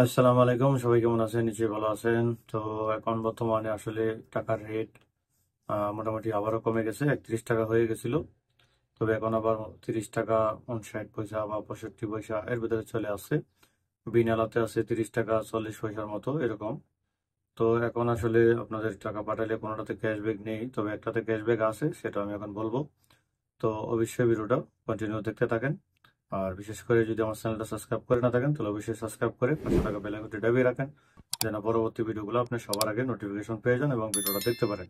আসসালামু আলাইকুম, সবাই কেমন আছেন? নিশ্চয়ই ভালো আছেন। তো এখন বর্তমানে আসলে টাকার রেট মোটামুটি আবারও কমে গেছে, 31 টাকা হয়ে গেছিল। তবে এখন আবার 30 টাকা 59 পয়সা বা 65 পয়সা এর ভিতরে চলে আসছে। বিনালাতে আছে 30 টাকা 40 পয়সার মতো এরকম। তো এখন আসলে আপনাদের টাকা পাঠালে কোনোটাতে ক্যাশব্যাক নেই, তবে একটাতে ক্যাশব্যাক আছে, সেটা আমি এখন বলবো। তো অবশ্যই ভিডিওটা কন্টিনিউ দেখতে থাকেন। আর বিশেষ করে যদি আমার চ্যানেলটা সাবস্ক্রাইব করে না থাকেন তাহলে অবশ্যই সাবস্ক্রাইব করে পাশে থাকা বেল আইকনটি দাবিয়ে রাখেন, যেন পরবর্তী ভিডিওগুলো আপনি সবার আগে নোটিফিকেশন পেয়ে যান এবং ভিডিওটা দেখতে পারেন।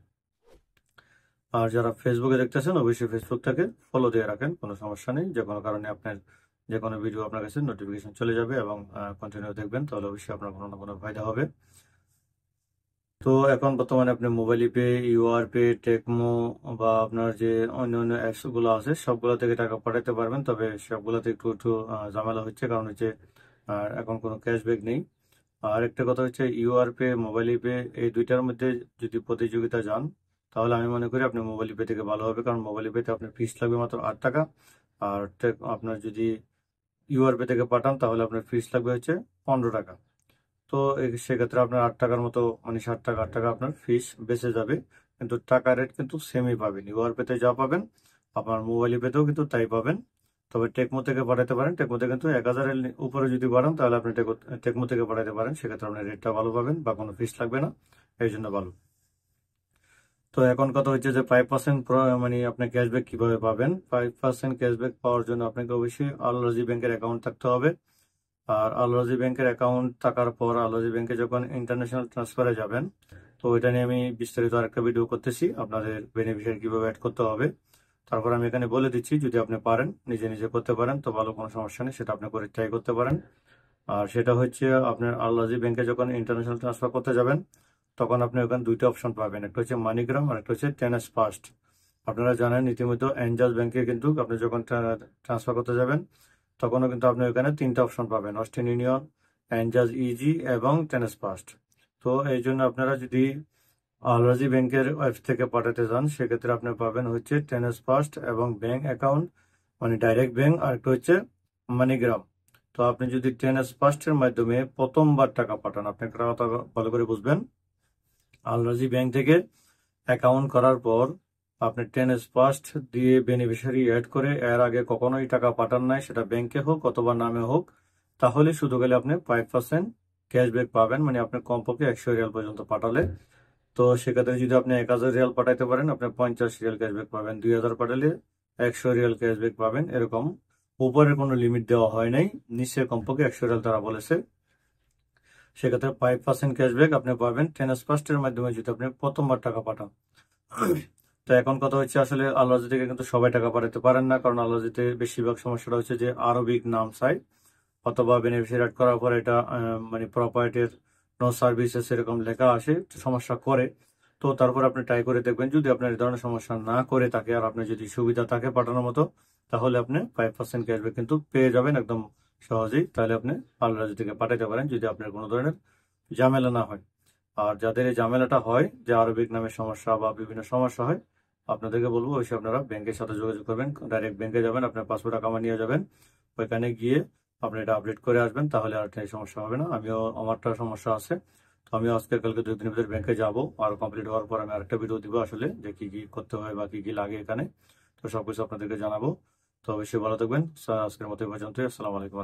আর যারা ফেসবুকে দেখতেছেন অবশ্যই ফেসবুক থেকে ফলো দিয়ে রাখেন, কোনো সমস্যা নেই। যে কোনো কারণে আপনার যে কোনো ভিডিও আপনার কাছে নোটিফিকেশন চলে যাবে এবং কন্টিনিউ দেখবেন, তাহলে অবশ্যই আপনার কোনো না কোনো ফায়দা হবে। তো এখন বর্তমানে আপনি মোবাইল পে, ইউআর পে, টেকমো বা আপনার যে অন্য অন্য অ্যাপস গুলো আছে সবগুলো থেকে টাকা পাঠাতে পারবেন, তবে সবগুলোতে একটু একটু ঝামেলা হচ্ছে, কারণ হচ্ছে এখন কোনো ক্যাশব্যাক নেই। আর একটা কথা হচ্ছে, ইউআর পে, মোবাইল পে, এই দুইটার মধ্যে যদি প্রতিযোগিতা যান তাহলে আমি মনে করি আপনি মোবাইল পে থেকে ভালো হবে, কারণ মোবাইল পেতে আপনার ফিস লাগবে মাত্র 8 টাকা। আর আপনার যদি ইউআর পে থেকে পাঠান তাহলে আপনার ফিস লাগবে হচ্ছে 15 টাকা। তো সেক্ষেত্রে আপনার 8 টাকার মতো, মানে 60 টাকা 8 টাকা আপনার ফিস বেঁচে যাবে, কিন্তু টাকা রেট কিন্তু সেমই পাবেন। ইউআর পেতে যা পাবেন আপনার মোবাইল পেতেও কিন্তু তাই পাবেন। তবে টেকমো থেকে পাঠাতে পারেন, টেকমোতে কিন্তু 1000-এর উপরে যদি বাড়ান তাহলে আপনি টেকমো থেকে পাঠাতে পারেন, সেক্ষেত্রে আপনার রেটটা ভালো পাবেন বা কোনো ফিস লাগবে না, এই জন্য ভালো। তো এখন কথা হচ্ছে যে 5% মানে আপনি ক্যাশব্যাক কিভাবে পাবেন। 5% ক্যাশব্যাক পাওয়ার জন্য আপনাকে অবশ্যই আল-রাজি ব্যাংকের অ্যাকাউন্ট থাকতে হবে। আর আল-রাজি ব্যাংকের অ্যাকাউন্ট থাকার পর আল-রাজি ব্যাংকে যখন ইন্টারন্যাশনাল ট্রান্সফারে যাবেন, তো ওইটা নিয়ে আমি বিস্তারিত আরেকটা ভিডিও করতেছি, আপনাদের বেনিফিশিয়ারি কিভাবে অ্যাড করতে হবে। তারপর আমি এখানে বলে দিচ্ছি, যদি আপনি পারেন নিজে নিজে করতে পারেন তো ভালো, কোনো সমস্যা নেই, সেটা আপনি করে ট্রাই করতে পারেন। আর সেটা হচ্ছে, আপনার আল-রাজি ব্যাংকে যখন ইন্টারন্যাশনাল ট্রান্সফার করতে যাবেন তখন আপনি ওখানে দুইটা অপশন পাবেন, একটা হচ্ছে মানিগ্রাম আর একটা হচ্ছে টেনেস ফাস্ট। আপনারা জানেন ইতিমধ্যে এনজাস ব্যাংকে কিন্তু আপনি যখন ট্রান্সফার করতে যাবেন তখনও কিন্তু আপনি ওখানে তিনটা অপশন পাবেন, ওয়েস্টার্ন ইউনিয়ন, এনজাস ইজি এবং টেনেস ফাস্ট। তো এই জন্য আপনারা যদি আল-রাজি ব্যাংকের ওয়েব থেকে পাঠাতে চান সেক্ষেত্রে আপনি পাবেন হচ্ছে টেনেস ফাস্ট এবং ব্যাংক অ্যাকাউন্ট, মানে ডাইরেক্ট ব্যাংক, আর একটা হচ্ছে মানিগ্রাম। তো আপনি যদি টেনেস ফাস্টের মাধ্যমে প্রথমবার টাকা পাঠান, আপনি একটা কথা ভালো করে বুঝবেন, আল-রাজি ব্যাংক থেকে অ্যাকাউন্ট করার পর আপনি টেনেস ফার্স্ট দিয়ে বেনিফিশিয়ারি অ্যাড করে এর আগে কখনোই টাকা পাঠান নাই, সেটা ব্যাংকে হোক অথবা নামে হোক, তাহলে শুধু গেলে আপনি 5% ক্যাশব্যাক পাবেন, মানে আপনি কমপক্ষে 100 রিয়াল পর্যন্ত পাঠালে। তো সেক্ষেত্রে যদি আপনি 1000 রিয়াল পাঠাইতে পারেন আপনি 50 রিয়াল ক্যাশব্যাক পাবেন, 2000 পাঠালে 100 রিয়াল ক্যাশব্যাক পাবেন, এরকম। উপরের কোনো লিমিট দেওয়া হয় নাই, নিচে কমপক্ষে 100 রিয়াল তারা বলেছে। সেক্ষেত্রে 5% ক্যাশব্যাক আপনি পাবেন টেনেস ফার্স্টের মাধ্যমে যদি আপনি প্রথমবার টাকা পাঠান। তো এখন কথা হচ্ছে, আসলে আল-রাজি থেকে কিন্তু সবাই টাকা পাঠাতে পারেন না, কারণ আল-রাজিতে বেশিরভাগ সমস্যাটা হচ্ছে যে আরবিক নাম চাই, অথবা বেনিফিশিয়ারি অ্যাড করার পর এটা মানে প্রপার্টির নো সার্ভিসেস এরকম লেখা আসে, একটু সমস্যা করে। তো তারপর আপনি ট্রাই করে দেখবেন, যদি আপনার এই ধরনের সমস্যা না করে থাকে আর আপনার যদি সুবিধা থাকে পাঠানোর মতো, তাহলে আপনি 5% ক্যাশব্যাক কিন্তু পেয়ে যাবেন একদম সহজেই। তাহলে আপনি আল-রাজি থেকে পাঠাতে পারেন যদি আপনার কোনো ধরনের ঝামেলা না হয়। আর যাদের এই ঝামেলাটা হয়, যে আরবিক নামের সমস্যা বা বিভিন্ন সমস্যা হয়, আপনাদেরকে বলবো অবশ্যই আপনারা ব্যাংকের সাথে যোগাযোগ করবেন, ডাইরেক্ট ব্যাংকে যাবেন, আপনার পাসপোর্ট আকামা নিয়ে যাবেন, ওইখানে গিয়ে আপনি এটা আপডেট করে আসবেন, তাহলে আর এই সমস্যা হবে না। আমিও, আমারটা সমস্যা আছে, তো আমিও আজকে কালকে 2 দিনের ভিতরে ব্যাংকে যাবো, আর কমপ্লিট হওয়ার পর আমি আরেকটা ভিডিও দিব আসলে, যে কি কি করতে হয় বা কি কি লাগে এখানে। তো সবকিছু আপনাদেরকে জানাবো। তো অবশ্যই ভালো থাকবেন। আজকের মতো এই পর্যন্তই। আসসালামু আলাইকুম।